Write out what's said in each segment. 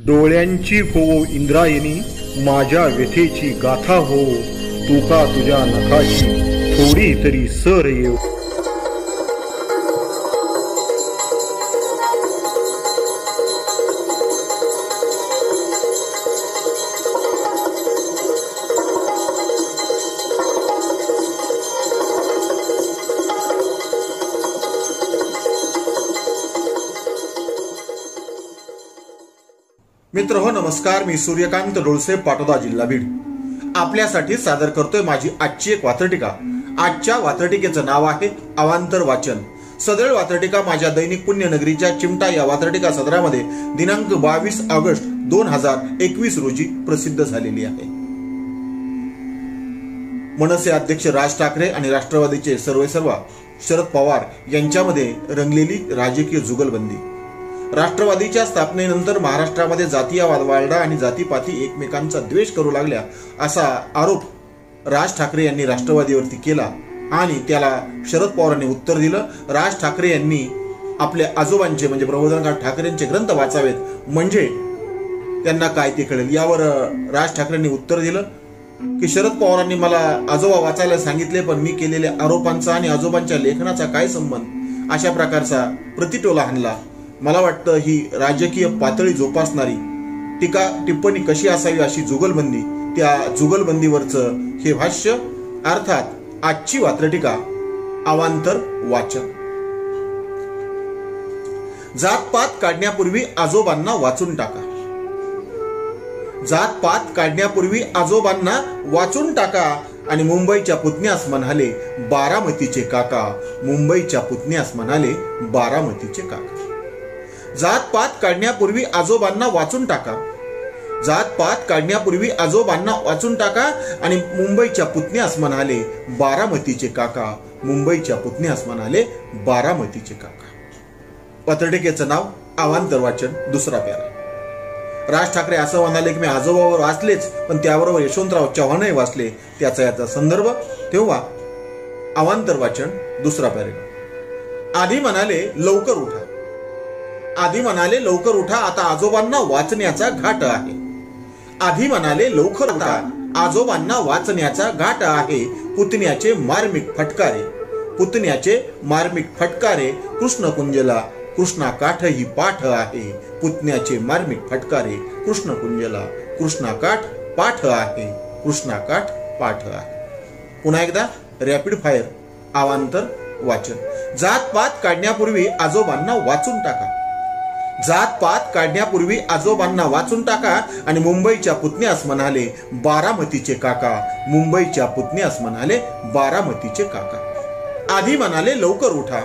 डोळ्यांची हो इंद्रायणी, माझ्या व्यथेची गाथा हो, तुका तुझ्या नखाची थोडी तरी सर येऊ. मित्र हो नमस्कार, मी सूर्यकांत डोळसे, पाटोदा, जिल्हा बीड. आपल्यासाठी सादर करतोय माझी आजची एक वात्रटिका. आजच्या वात्रटिकेचं नाव आहे अवांतर वाचन. सदळ वात्रटिका माझ्या दैनिक पुण्यनगरीच्या चिमटा या वात्रटिका सदरामध्ये दिनांक 22 ऑगस्ट 2021 रोजी प्रसिद्ध झालेली आहे. मनसे अध्यक्ष राज ठाकरे आणि राष्ट्रवादीचे सर्वेसर्वा शरद पवार यांच्यामध्ये रंगलेली राजकीय जुगलबंदी. राष्ट्रवादीच्या स्थापनेनंतर महाराष्ट्रामध्ये जातीयवाद वाढला आणि जातीपाती एकमेकांचा द्वेष करू लागल्या असा आरोप राज ठाकरे यांनी राष्ट्रवादीवरती केला आणि त्याला शरद पवारांनी उत्तर दिलं. राज ठाकरे यांनी आपल्या आजोबांचे म्हणजे प्रबोधनकार ठाकरेंचे ग्रंथ वाचावेत म्हणजे त्यांना काय ते कळेल. यावर राज ठाकरेंनी उत्तर दिलं की शरद पवारांनी मला आजोबा वाचायला सांगितले, पण मी केलेल्या आरोपांचा आणि आजोबांच्या लेखनाचा काय संबंध, अशा प्रकारचा प्रतिटोला हाणला. मला वाटतं ही राजकीय पातळी जोपासणारी टीका टिप्पणी कशी असावी अशी जुगलबंदी, त्या जुगलबंदीवरचं हे भाष्य, अर्थात आजची वात्रटिका अवांतर वाचन. जातपात काढण्यापूर्वी आजोबांना वाचून टाका. जातपात काढण्यापूर्वी आजोबांना वाचून टाका आणि मुंबईच्या पुतण्यास म्हणाले बारामतीचे काका. मुंबईच्या पुतण्यास म्हणाले बारामतीचे काका. जातपात काढण्यापूर्वी आजोबांना वाचून टाका. जातपात काढण्यापूर्वी आजोबांना वाचून टाका आणि मुंबईच्या पुतण्यास म्हणाले बारामतीचे काका. मुंबईच्या पुतण्यास म्हणाले बारामतीचे काका. पत्रटिकेचं नाव अवांतर वाचन, दुसरा प्यारा. राज ठाकरे असं म्हणाले की मी आजोबावर वाचलेच, पण त्याबरोबर यशवंतराव चव्हाणही वाचले, त्याचा याचा संदर्भ. तेव्हा अवांतर वाचन, दुसरा प्यारा. आधी म्हणाले लवकर उठा. आधी म्हणाले लवकर उठा, आता आजोबांना वाचण्याचा घाट आहे. आधी म्हणाले लवकर उठा, आजोबांना वाचण्याचा घाट आहे. पुतण्याचे मार्मिक फटकारे. पुतण्याचे मार्मिक फटकारे. कृष्ण कुंजला कृष्णा काठ ही पाठ आहे. पुतण्याचे मार्मिक फटकारे. कृष्ण कुंजला कृष्णा काठ पाठ आहे. कृष्णा काठ पाठ आहे. पुन्हा एकदा रॅपिड फायर अवांतर वाचन. जातपात काढण्यापूर्वी आजोबांना वाचून टाका. जातपात काढण्यापूर्वी आजोबांना वाचून टाका आणि मुंबईच्या पुतण्यास म्हणाले बारामतीचे काका. मुंबईच्या पुतण्यास म्हणाले बारामतीचे काका. आधी म्हणाले लवकर उठा.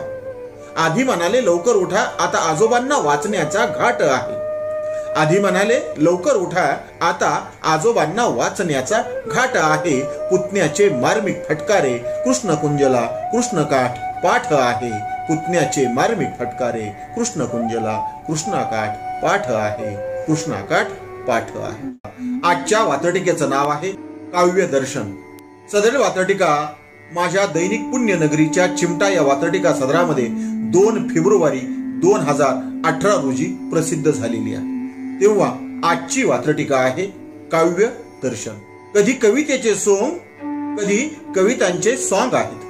आधी म्हणाले लवकर उठा, आता आजोबांना वाचण्याचा घाट आहे. आधी म्हणाले लवकर उठा, आता आजोबांना वाचण्याचा घाट आहे. पुतण्याचे मार्मिक फटकारे. कृष्ण कुंजला कृष्ण काठ पाठ आहे. पुतण्याचे मार्मिक फटकारे. कृष्ण कुंजला कृष्णा काठ पाठ आहे. कृष्णा काठ पाठ आहे. आजच्या वात्रटिकेचं नाव आहे काव्य दर्शन. सदर वात्रटिका माझ्या दैनिक पुण्यनगरीच्या चिमटा या वात्रटिका सदरामध्ये 2 फेब्रुवारी 2018 रोजी प्रसिद्ध झालेली आहे. तेव्हा आजची वात्रटिका आहे काव्य दर्शन. कधी कवितेचे सोंग, कधी कवितांचे सॉंग आहेत.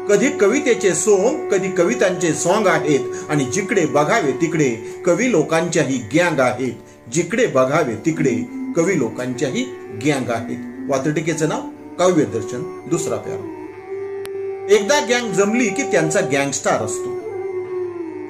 कधी कवितेचे सोंग, कधी कवितांचे सॉंग आहेत आणि जिकडे बघावे तिकडे कवी लोकांच्याही गँग आहेत. जिकडे बघावे तिकडे कवी लोकांच्याही गँग आहेत. वात्रटिकेचं नाव काव्य दर्शन, दुसरा प्यारा. एकदा गँग जमली की त्यांचा गँगस्टार असतो.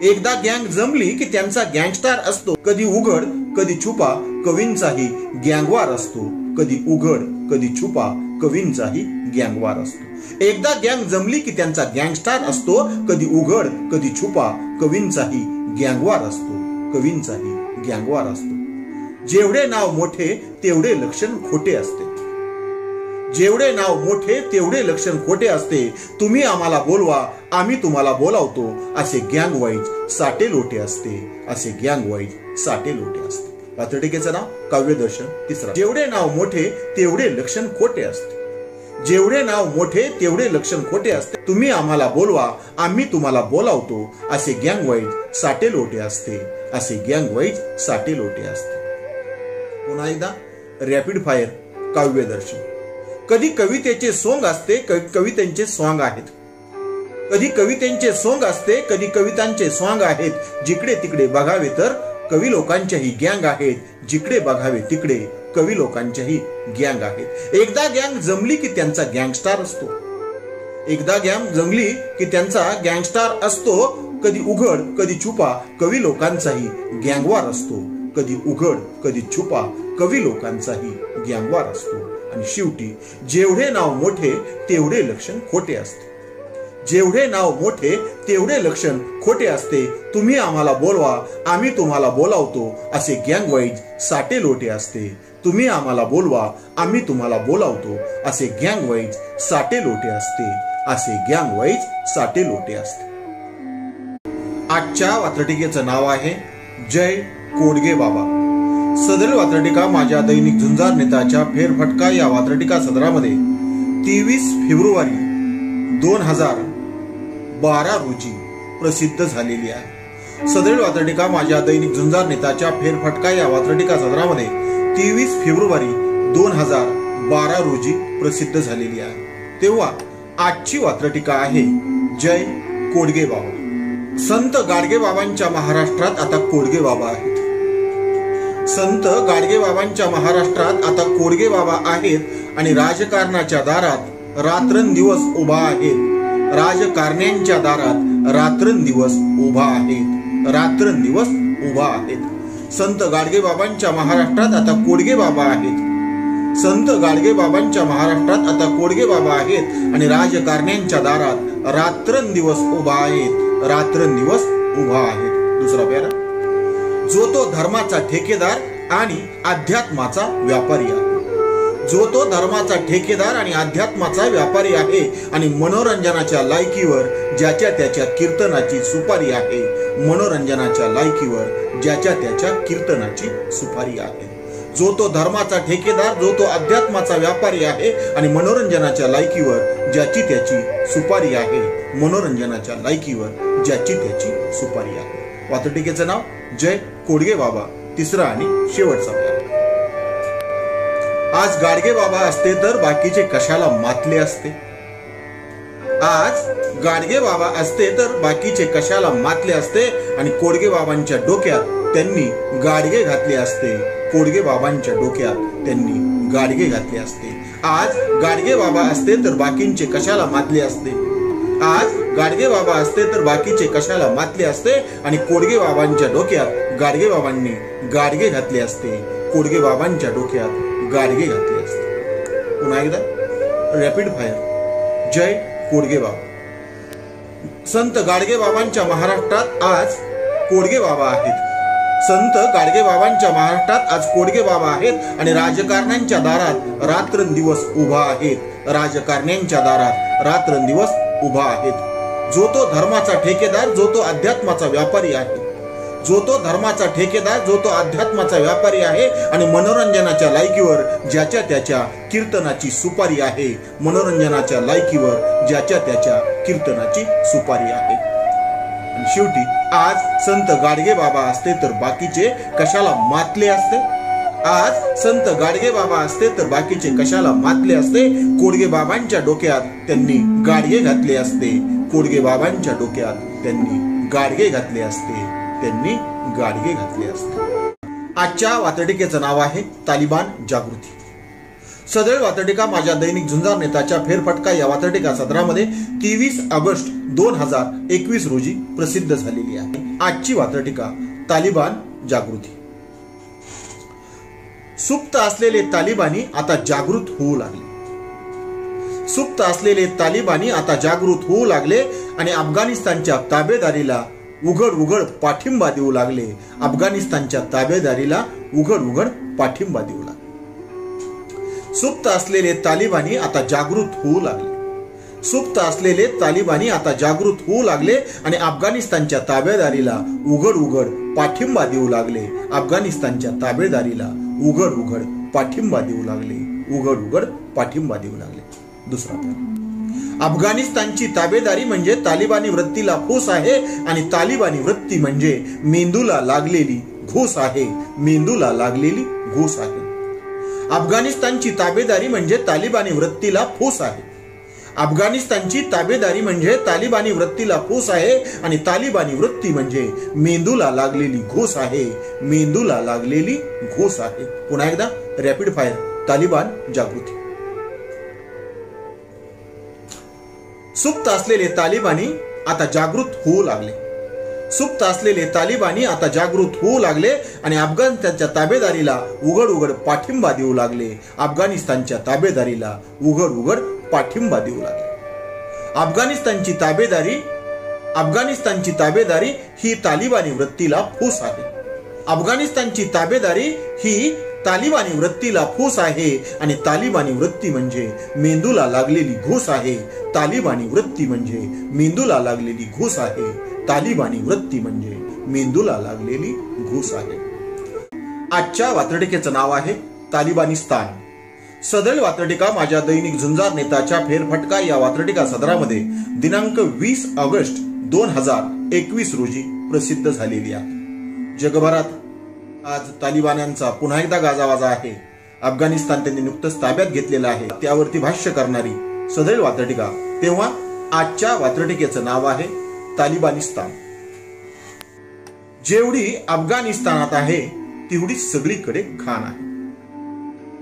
एकदा गँग जमली की त्यांचा गँगस्टार असतो. कधी उघड कधी छुपा कवींचाही गँगवार असतो. कधी उघड कधी छुपा कवींचाही गँगवार असतो. एकदा गँग जमली की त्यांचा गँगस्टार असतो. कधी उघड कधी छुपा कवींचाही गँगवार असतो. कवींचाही गँगवार असतो. जेवढे नाव मोठे तेवढे लक्षण खोटे असते. जेवढे नाव मोठे तेवढे लक्षण खोटे असते. तुम्ही आम्हाला बोलवा, आम्ही तुम्हाला बोलावतो, असे गँग वाईज साटे लोटे असते. असे गँग वाईज साटे लोटे असते. वात्रटिकेचं नाव काव्य दर्शन, तिसरा. जेवढे नाव मोठे तेवढे लक्षण खोटे असते. जेवढे नाव मोठे तेवढे लक्षण खोटे असते. तुम्ही आम्हाला बोलवा, आम्ही तुम्हाला बोलावतो, असे गँग वाईज साटे लोटे असते. असे गँग वाईज साटे लोटे असते. पुन्हा एकदा रॅपिड फायर काव्यदर्शन. कधी कवितेचे सोंग असते, कवितेचे सॉंग आहेत. कधी कवितेचे सोंग असते, कधी कवितांचे सॉंग आहेत. जिकडे तिकडे बघावे तर कवी लोकांच्याही गँग आहेत. जिकडे बघावे तिकडे कवी लोकांच्याही गँग आहेत. एकदा गँग जमली की त्यांचा गँगस्टार असतो. एकदा गँग जमली की त्यांचा गँगस्टार असतो. कधी उघड कधी छुपा कवी लोकांचाही गँगवार असतो. कधी उघड कधी छुपा कवी लोकांचाही गँगवार असतो. आणि शेवटी जेवढे नाव मोठे तेवढे लक्षण खोटे असते. जेवढे नाव मोठे तेवढे लक्षण खोटे असते. तुम्ही आम्हाला बोलवा, आम्ही तुम्हाला बोलावतो, असे गँग वाईज साटे लोटे असते. तुम्ही आम्हाला बोलवा, आम्ही तुम्हाला बोलावतो, असे गँग वाईज साटे लोटे असते. असे गँग वाईज साटे लोटे असते. आजच्या वात्रटिकेचं नाव आहे जय कोडगे बाबा. सदर वात्रटिका माझ्या दैनिक झुंजार नेताच्या फेरफटका या वात्रटिका सदरामध्ये 23 फेब्रुवारी 2012 रोजी प्रसिद्ध झालेली आहे. सदर वात्रटिका माझ्या दैनिक झुंजार नेताच्या फेरफटका या वात्रटिका सदरामध्ये 23 फेब्रुवारी 2012 रोजी प्रसिद्ध झालेली आहे. तेव्हा आजची वात्रटिका आहे जय कोडगे बाबा. संत गाडगे बाबांच्या महाराष्ट्रात आता कोडगे बाबा आहेत. संत गाडगे बाबांच्या महाराष्ट्रात आता कोडगे बाबा आहेत आणि राजकारणाच्या दारात रात्रंदिवस उभा आहेत. राजकारण्यांच्या दारात रात्रंदिवस उभा आहेत. रात्रंदिवस उभा आहेत. संत गाडगे बाबांच्या महाराष्ट्रात आता कोडगे बाबा आहेत. संत गाडगे बाबांच्या महाराष्ट्रात आता कोडगे बाबा आहेत आणि राजकारण्यांच्या दारात रात्रंदिवस उभा आहेत. रात्रंदिवस उभा आहेत. दुसरा पेरा. जो तो धर्माचा ठेकेदार आणि अध्यात्माचा व्यापारी आहे. जो तो धर्माचा ठेकेदार आणि अध्यात्माचा व्यापारी आहे आणि मनोरंजनाच्या लायकीवर ज्याच्या त्याच्या कीर्तनाची सुपारी आहे. मनोरंजनाच्या लायकीवर ज्याच्या त्याच्या कीर्तनाची सुपारी आहे. जो तो धर्माचा ठेकेदार, जो तो अध्यात्माचा व्यापारी आहे आणि मनोरंजनाच्या लायकीवर ज्याची त्याची सुपारी आहे. मनोरंजनाच्या लायकीवर ज्याची त्याची सुपारी आहे. वात्रटिकेचं नाव जय कोडगे बाबा. तिसरा आणि शेवटचा पेरा. आज गाडगे बाबा असते तर बाकीचे कशाला मातले असते. आज गाडगे बाबा असते तर बाकीचे कशाला मातले असते आणि कोडगे बाबांच्या डोक्यात त्यांनी गाडगे घातले असते. कोडगे बाबांच्या डोक्यात त्यांनी गाडगे घातले असते. आज गाडगे बाबा असते तर बाकींचे कशाला मातले असते. आज गाडगे बाबा असते तर बाकीचे कशाला मातले असते आणि कोडगे बाबांच्या डोक्यात गाडगे बाबांनी गाडगे घातले असते. कोडगे बाबांच्या डोक्यात गाडगे घातले असते. पुन्हा एकदा रॅपिड फायर. जय कोडगे बाबा. संत गाडगे बाबांच्या महाराष्ट्रात आज कोडगे बाबा आहेत. संत गाडगे बाबांच्या महाराष्ट्रात आज कोडगे बाबा आहेत आणि राजकारण्यांच्या दारात रात्रंदिवस उभा आहेत. राजकारण्यांच्या दारात रात्रंदिवस उभा आहेत. जो तो धर्माचा ठेकेदार, जो तो अध्यात्माचा व्यापारी आहे. जो तो धर्माचा ठेकेदार, जो तो अध्यात्माचा व्यापारी आहे आणि मनोरंजनाच्या लायकीवर ज्याच्या त्याच्या कीर्तनाची सुपारी आहे. मनोरंजनाच्या लायकीवर ज्याच्या त्याच्या कीर्तनाची सुपारी आहे. आणि शेवटी आज संत गाडगे बाबा असते तर बाकीचे कशाला मातले असते. आज संत गाडगे बाबा असते तर बाकीचे कशाला मातले असते. कोडगे बाबांच्या डोक्यात त्यांनी गाडगे घातले असते. कोडगे बाबांच्या डोक्यात त्यांनी गाडगे घातले असते. त्यांनी गाडगे घातले असते. आजच्या वात्रटिकेचं नाव आहे तालिबान जागृती. सदर वात्रटिका माझ्या दैनिक झुंजार नेताच्या फेरफटका या वात्रटिका सदरामध्ये 23 ऑगस्ट 2021 रोजी प्रसिद्ध झालेली आहे. आजची वात्रटिका तालिबान जागृती. सुप्त असलेले तालिबानी आता जागृत होऊ लागले. सुप्त असलेले तालिबानी आता जागृत होऊ लागले आणि अफगाणिस्तानच्या ताबेदारीला उघड उघड पाठिंबा देऊ लागले. अफगाणिस्तानच्या ताबेदारीला उघड उघड पाठिंबा देऊ लागले. सुप्त असलेले तालिबानी आता जागृत होऊ लागले. सुप्त असलेले तालिबानी आता जागृत होऊ लागले आणि अफगाणिस्तानच्या ताबेदारीला उघड उघड पाठिंबा देऊ लागले. अफगाणिस्तानच्या ताबेदारीला उघड उघड पाठिंबा देऊ लागले. उघड उघड पाठिंबा देऊ लागले. दुसरा पैलू. अफगाणिस्तानची ताबेदारी म्हणजे तालिबानी वृत्तीला फूस आहे आणि तालिबानी वृत्ती म्हणजे मेंदूला लागलेली घूस आहे, मेंदूला लागलेली घूस आहे. अफगाणिस्तानची ताबेदारी म्हणजे तालिबानी वृत्तीला फूस आहे. अफगाणिस्तानची ताबेदारी म्हणजे तालिबानी वृत्तीला फूस आहे आणि तालिबानी वृत्ती म्हणजे मेंदूला लागलेली घूस आहे, मेंदूला लागलेली घूस आहे. पुन्हा एकदा रॅपिड फायर. तालिबान जागृती. सुप्त असलेले तालिबानी आता जागृत होऊ लागले. सुप्त असलेले तालिबानी आता जागृत होऊ लागले आणि अफगाणिस्तानच्या ताबेदारीला उघड उघड पाठिंबा देऊ लागले. अफगाणिस्तानच्या ताबेदारीला उघड उघड पाठिंबा देऊ लागले. अफगाणिस्तानची ताबेदारी ही तालिबानी वृत्तीला फूस आहे. अफगाणिस्तानची ताबेदारी ही तालिबानी वृत्तीला फूस आहे आणि तालिबानी वृत्ती म्हणजे मेंदूला लागलेली घूस आहे. तालिबानी वृत्ती म्हणजे मेंदूला लागलेली घूस आहे. तालिबानी वृत्ती म्हणजे मेंदूला लागलेली घूस आहे. आजच्या वात्रटिकेचं नाव आहे तालिबानिस्तान. सदळ वात्रटिका माझ्या दैनिक झुंजार नेताच्या फेरफटका या वात्रटिका सदरामध्ये दिनांक 20 ऑगस्ट 2021 रोजी प्रसिद्ध झालेली आहे. जगभरात आज तालिबान्यांचा पुन्हा एकदा गाजावाजा आहे. अफगाणिस्तान त्यांनी नुकतंच ताब्यात घेतलेलं आहे, त्यावरती भाष्य करणारी सदळ वात्रटिका. तेव्हा आजच्या वात्रटिकेचं नाव आहे तालिबानिस्तान. जेवढी अफगाणिस्तानात आहे तेवढी सगळीकडे घाण आहे.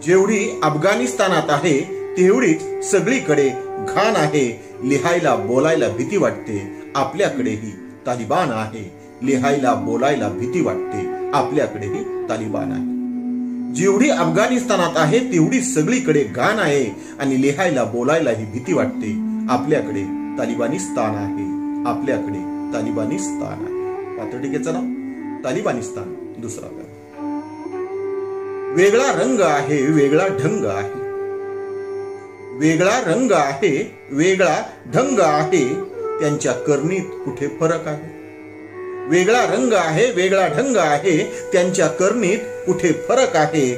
जेवढी अफगाणिस्तानात आहे तेवढीच सगळीकडे घाण आहे. लिहायला बोलायला भीती वाटते, आपल्याकडेही तालिबान आहे. लिहायला बोलायला भीती वाटते, आपल्याकडेही तालिबान आहे. जेवढी अफगाणिस्तानात आहे तेवढी सगळीकडे घाण आहे आणि लिहायला बोलायलाही भीती वाटते, आपल्याकडे तालिबानिस्तान आहे. आपल्याकडे तालिबानिस्तान आहे. वात्रटिकेचं नाव तालिबानिस्तान. दुसरा भाग. वेगळा रंग आहे, वेगळा ढंग आहे. वेगळा रंग आहे, वेगळा ढंग आहे, त्यांच्या करणीत कुठे फरक आहे. वेगळा रंग आहे, वेगळा ढंग आहे, त्यांच्या करणीत कुठे फरक आहे.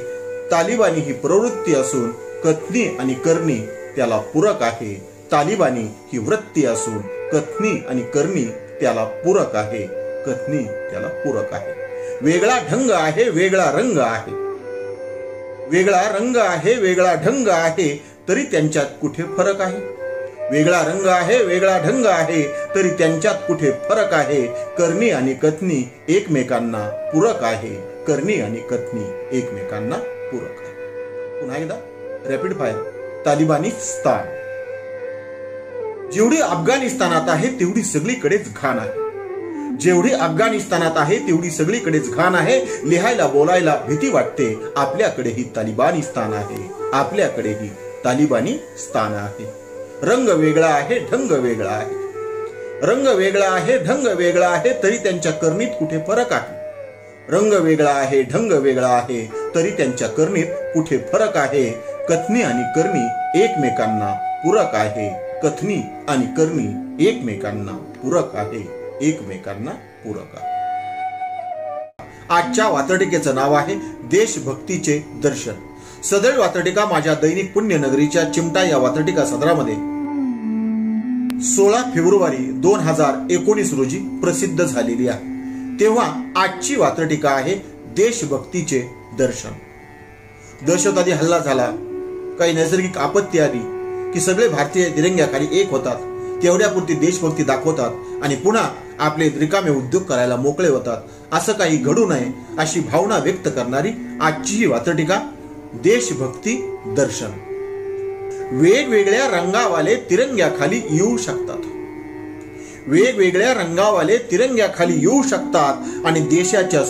तालिबानी ही प्रवृत्ती असून कथनी आणि करणी त्याला पूरक आहे. तालिबानी ही वृत्ती असून कथनी आणि करणी त्याला पूरक आहे. कथनी त्याला पूरक आहे. वेगळा ढंग आहे, वेगळा रंग आहे. वेगळा रंग आहे, वेगळा ढंग आहे, तरी त्यांच्यात कुठे फरक आहे. वेगळा रंग आहे, वेगळा ढंग आहे, तरी त्यांच्यात कुठे फरक आहे. करणी आणि कथनी एकमेकांना पूरक आहे. करणी आणि कथनी एकमेकांना पूरक आहे. पुन्हा एकदा रॅपिड फायर. तालिबानिस्तान. जेवढी अफगाणिस्तानात आहे तेवढी सगळीकडेच घाण आहे. जेवढी अफगाणिस्तानात आहे तेवढी सगळीकडेच घाण आहे. लिहायला बोलायला भीती वाटते, आपल्याकडेही तालिबानिस्तान आहे. आपल्याकडेही तालिबानिस्तान आहे. रंग वेगळा आहे, ढंग वेगळा आहे. रंग वेगळा आहे, ढंग वेगळा आहे, तरी त्यांच्या करणीत कुठे फरक आहे. रंग वेगळा आहे, ढंग वेगळा आहे, तरी त्यांच्या करणीत कुठे फरक आहे. कथनी आणि करणी एकमेकांना पूरक आहे. कथनी आणि करणी एकमेकांना पूरक आहे. एकमेकांना पूरक आहे. आजच्या वात्रटिकेचं नाव आहे देशभक्तीचे दर्शन. सदळ वात्रटिका माझ्या दैनिक पुण्यनगरीच्या चिमटा या वात्रटिका सदरामध्ये 16 फेब्रुवारी 2019 रोजी प्रसिद्ध झालेली आहे. तेव्हा आजची वात्रटिका आहे देशभक्तीचे दर्शन. दहशतवादी हल्ला झाला, काही नैसर्गिक आपत्ती आली की सगळे भारतीय तिरंग्याखाली एक होतात, तेवढ्यापुरती देशभक्ती दाखवतात आणि पुन्हा आपले रिकामे उद्योग करायला मोकळे होतात. असं काही घडू नये अशी भावना व्यक्त करणारी आजची ही वात्रटिका देशभक्ती दर्शन. वेगवेगळ्या रंगावाले तिरंग्याखाली येऊ शकतात. वेगवेगळ्या रंगावाले तिरंग्याखाली येऊ शकतात आणि देशाच्या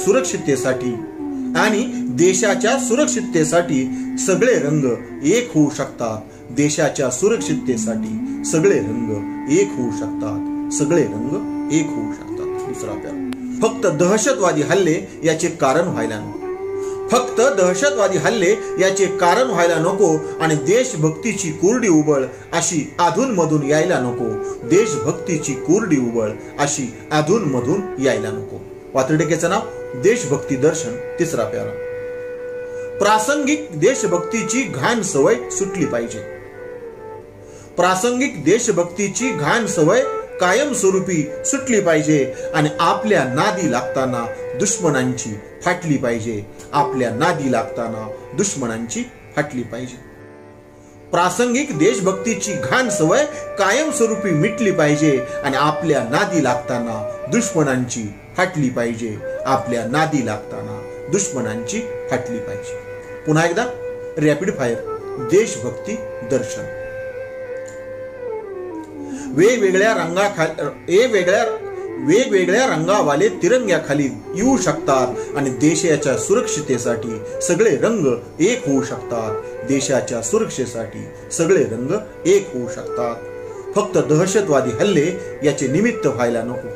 सुरक्षिततेसाठी सगळे रंग एक होऊ शकतात. देशाच्या सुरक्षिततेसाठी सगळे रंग एक होऊ शकतात. सगळे रंग एक होऊ शकतात. दुसरा प्यारा. फक्त दहशतवादी हल्ले याचे कारण व्हायला नको. फक्त दहशतवादी हल्ले याचे कारण व्हायला नको आणि देशभक्तीची कोरडी उबळ अशी अधूनमधून यायला नको. देशभक्तीची कोरडी उबळ अशी अधूनमधून यायला नको. वात्रटिकेचं नाव देशभक्ती दर्शन. तिसरा प्यारा. प्रासंगिक देशभक्तीची घाण सवय सुटली पाहिजे. प्रासंगिक देशभक्तीची घाण सवय कायमस्वरूपी सुटली पाहिजे आणि आपल्या नादी लागताना दुश्मनांची फाटली पाहिजे. आपल्या नादी लागताना दुश्मनांची फाटली पाहिजे. प्रासंगिक देशभक्तीची घाण सवय कायमस्वरूपी मिटली पाहिजे आणि आपल्या नादी लागताना दुश्मनांची फाटली पाहिजे. आपल्या नादी लागताना दुश्मनांची फाटली पाहिजे. पुन्हा एकदा रॅपिड फायर देशभक्ती दर्शन. वेगवेगळ्या रंगावाले तिरंग्याखाली येऊ शकतात आणि देशाच्या सुरक्षितेसाठी सगळे रंग एक होऊ शकतात. देशाच्या सुरक्षेसाठी सगळे रंग एक होऊ शकतात. फक्त दहशतवादी हल्ले याचे निमित्त व्हायला नको.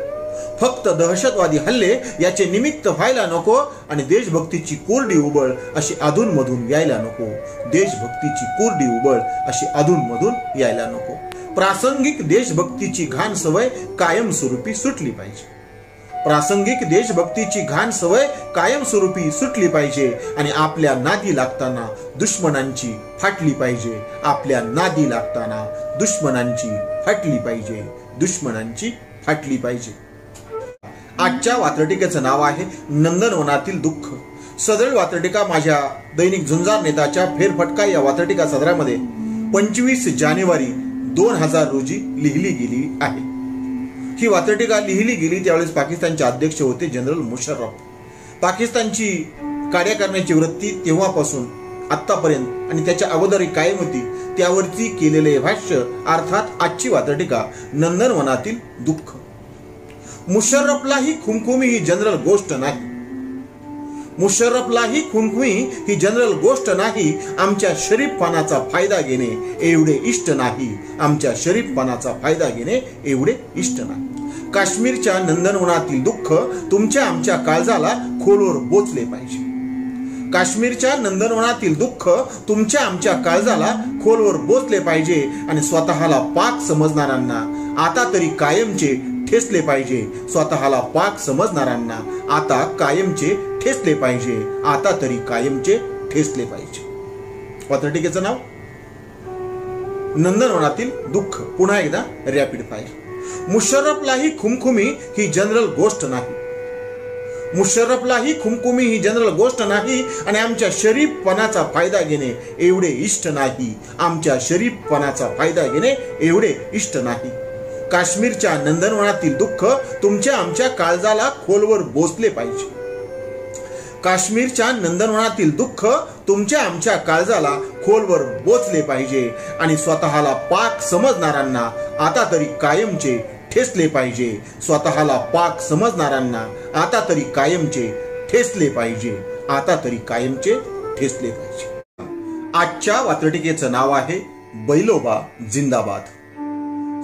फक्त दहशतवादी हल्ले याचे निमित्त व्हायला नको आणि देशभक्तीची कोरडी उबळ अशी अधूनमधून यायला नको. देशभक्तीची कोरडी उबळ अशी अधूनमधून यायला नको. प्रासंगिक देशभक्तीची घाण सवय कायमस्वरूपी सुटली पाहिजे. प्रासंगिक देशभक्तीची घाण सवय कायमस्वरूपी सुटली पाहिजे आणि आपल्या नादी लागताना दुश्मनांची फाटली पाहिजे. आपल्या नादी लागताना दुश्मनांची फाटली पाहिजे. दुश्मनांची फाटली पाहिजे. आजच्या वात्रटिकेचं नाव आहे नंदनवनातील दुःख. सदळ वात्रटिका माझ्या दैनिक झुंजार नेताच्या फेरफटका या वात्रटिका सदरामध्ये 25 जानेवारी 2000 रोजी लिहिली गेली आहे. ही वात्रटिका लिहिली गेली त्यावेळेस पाकिस्तानचे अध्यक्ष होते जनरल मुशर्रफ. पाकिस्तानची कार्य करण्याची वृत्ती तेव्हापासून आतापर्यंत आणि त्याच्या अगोदरही कायम होती. त्यावरती केलेले भाष्य अर्थात आजची वात्रटिका नंदनवनातील दुःख. मुशर्रफलाही खुमखुमी ही जनरल गोष्ट नाही. मुशर्रफलाही खुमखुमी ही जनरल गोष्ट नाही. आमच्या शरीफपणाचा फायदा घेणे एवढे इष्ट नाही. आमच्या शरीफपणाचा फायदा घेणे एवढे इष्ट नाही. काश्मीरच्या नंदनवनातील दुःख तुमच्या आमच्या काळजाला खोलवर बोचले पाहिजे. काश्मीरच्या नंदनवनातील दुःख तुमच्या आमच्या काळजाला खोलवर बोचले पाहिजे आणि स्वतःला पाक समजणाऱ्यांना आता तरी कायमचे ठेचले पाहिजे. स्वतःला पाक समजणाऱ्यांना आता कायमचे ठेचले पाहिजे. आता तरी कायमचे ठेचले पाहिजे. वात्रटिकेचं नाव नंदनवनातील दुःख. पुन्हा एकदा रॅपिड फायर. मुशर्रफलाही खुमखुमी ही जनरल गोष्ट नाही. मुशर्रफलाही खुमखुमी ही जनरल गोष्ट नाही आणि आमच्या शरीफपणाचा फायदा घेणे एवढे इष्ट नाही. आमच्या शरीफपणाचा फायदा घेणे एवढे इष्ट नाही. काश्मीरच्या नंदनवनातील दुःख तुमच्या आमच्या काळजाला खोलवर बोचले पाहिजे. काश्मीरच्या नंदनवनातील दुःख तुमच्या आमच्या काळजाला खोलवर बोचले पाहिजे आणि स्वतःला पाक समजणाऱ्यांना आता तरी कायमचे ठेचले पाहिजे. स्वतःला पाक समजणाऱ्यांना आता तरी कायमचे ठेचले पाहिजे. आता तरी कायमचे ठेचले पाहिजे. आजच्या वात्रटिकेचं नाव आहे बैलोबा जिंदाबाद.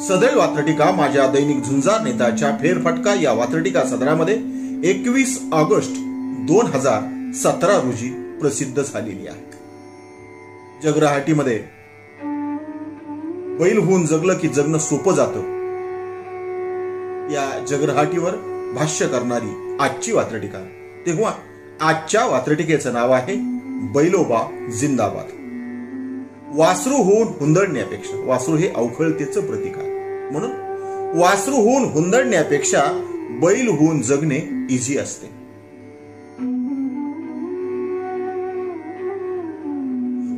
सदैव वात्रटिका माझ्या दैनिक झुंजार नेताच्या फेरफटका या वात्रटिका सदरामध्ये 21 ऑगस्ट 2017 रोजी प्रसिद्ध झालेली आहे. जगराहाटीमध्ये बैल होऊन जगलं की जगणं सोपं जातं या जगराहाटीवर भाष्य करणारी आजची वात्रटिका. तेव्हा आजच्या वात्रटिकेचं नाव आहे बैलोबा जिंदाबाद. वासरू होऊन हुंदडण्यापेक्षा, वासरू हे अवखळतेचं प्रतीक आहे म्हणून वासरू होऊन हुंदडण्यापेक्षा बैल होऊन जगणे इझी असते.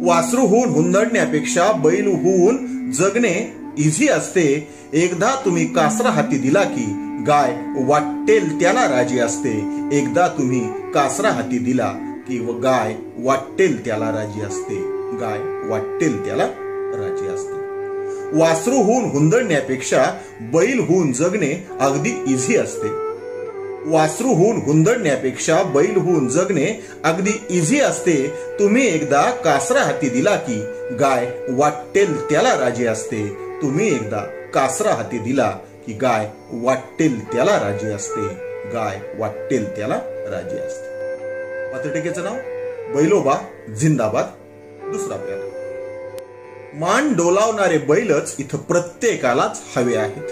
वासरू होऊन हुंदडण्यापेक्षा बैल होऊन जगणे इझी असते. एकदा तुम्ही कासरा हाती दिला की गाय वाटेल त्याला राजी असते. एकदा तुम्ही कासरा हाती दिला की गाय वाटेल त्याला राजी असते. गाय वाटेल त्याला राजी असते. वासरू होऊन हुंदडण्यापेक्षा बैल होऊन जगणे अगदी इझी असते. वासरू होऊन हुंदडण्यापेक्षा बैल होऊन जगणे अगदी इझी असते. तुम्ही एकदा कासरा हाती दिला की गाय वाटेल त्याला राजी असते. तुम्ही एकदा कासरा हाती दिला की गाय वाटेल त्याला राजी असते. गाय वाटेल त्याला राजी असते. वात्रटिकेचं नाव बैलोबा जिंदाबाद. दुसरा प्याला. मान डोलावणारे बैलच इथं प्रत्येकालाच हवे आहेत.